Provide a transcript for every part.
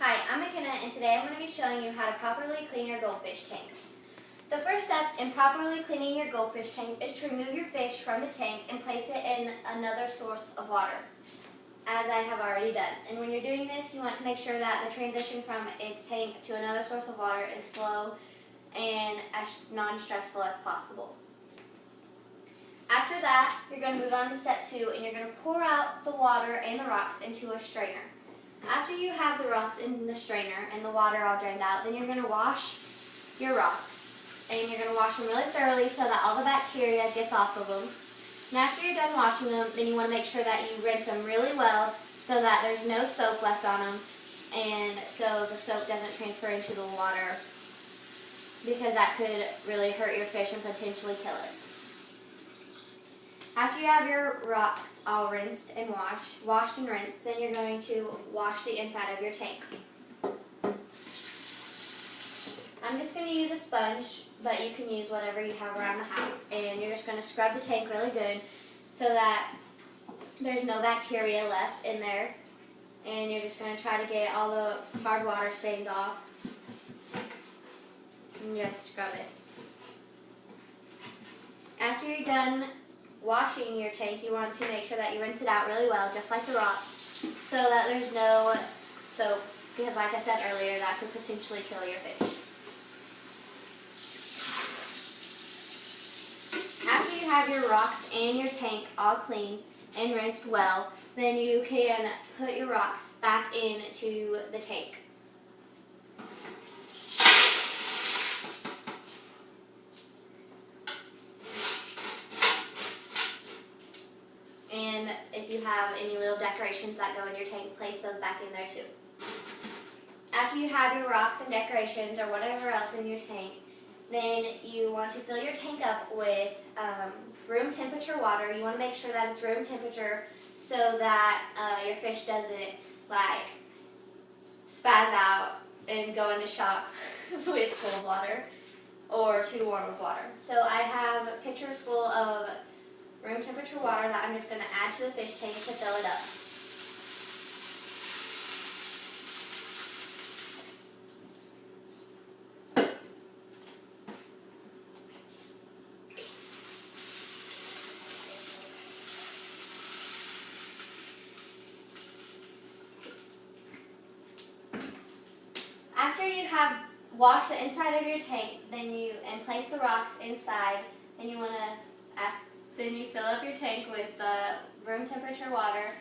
Hi, I'm McKenna, and today I'm going to be showing you how to properly clean your goldfish tank. The first step in properly cleaning your goldfish tank is to remove your fish from the tank and place it in another source of water, as I have already done. And when you're doing this, you want to make sure that the transition from its tank to another source of water is slow and as non-stressful as possible. After that, you're going to move on to step 2, and you're going to pour out the water and the rocks into a strainer. After you have the rocks in the strainer and the water all drained out, then you're going to wash your rocks. And you're going to wash them really thoroughly so that all the bacteria gets off of them. And after you're done washing them, then you want to make sure that you rinse them really well so that there's no soap left on them, and so the soap doesn't transfer into the water, because that could really hurt your fish and potentially kill it. After you have your rocks all rinsed and washed and rinsed, then you're going to wash the inside of your tank. I'm just going to use a sponge, but you can use whatever you have around the house. And you're just going to scrub the tank really good so that there's no bacteria left in there. And you're just going to try to get all the hard water stains off. And just scrub it. After you're done washing your tank, you want to make sure that you rinse it out really well, just like the rocks, so that there's no soap, because like I said earlier, that could potentially kill your fish. After you have your rocks and your tank all clean and rinsed well, then you can put your rocks back into the tank. And if you have any little decorations that go in your tank, place those back in there too. After you have your rocks and decorations or whatever else in your tank, then you want to fill your tank up with room temperature water. You want to make sure that it's room temperature so that your fish doesn't like spaz out and go into shock with cold water or too warm of water. So I have pitchers full of room temperature water that I'm just going to add to the fish tank to fill it up. After you have washed the inside of your tank, and place the rocks inside, then you want to Then you fill up your tank with room temperature water,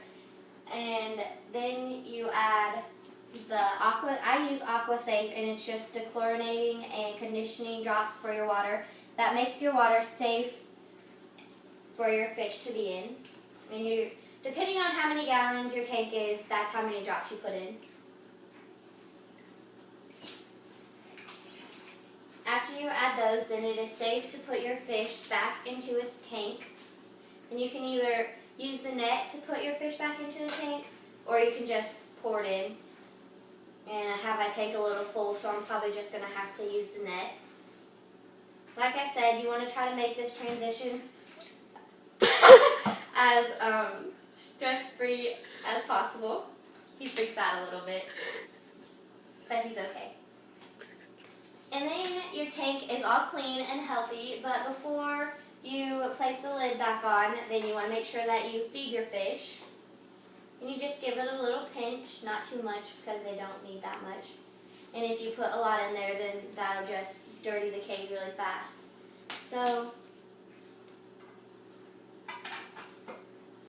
and then you add the aqua. I use Aqua Safe, and it's just dechlorinating and conditioning drops for your water. That makes your water safe for your fish to be in. And depending on how many gallons your tank is, that's how many drops you put in. After you add those, then it is safe to put your fish back into its tank. And you can either use the net to put your fish back into the tank, or you can just pour it in. And I have my tank a little full, so I'm probably just going to have to use the net. Like I said, you want to try to make this transition as stress-free as possible. He freaks out a little bit, but he's okay. And then your tank is all clean and healthy, but before you place the lid back on, then you want to make sure that you feed your fish. And you just give it a little pinch, not too much because they don't need that much. And if you put a lot in there, then that'll just dirty the cage really fast. So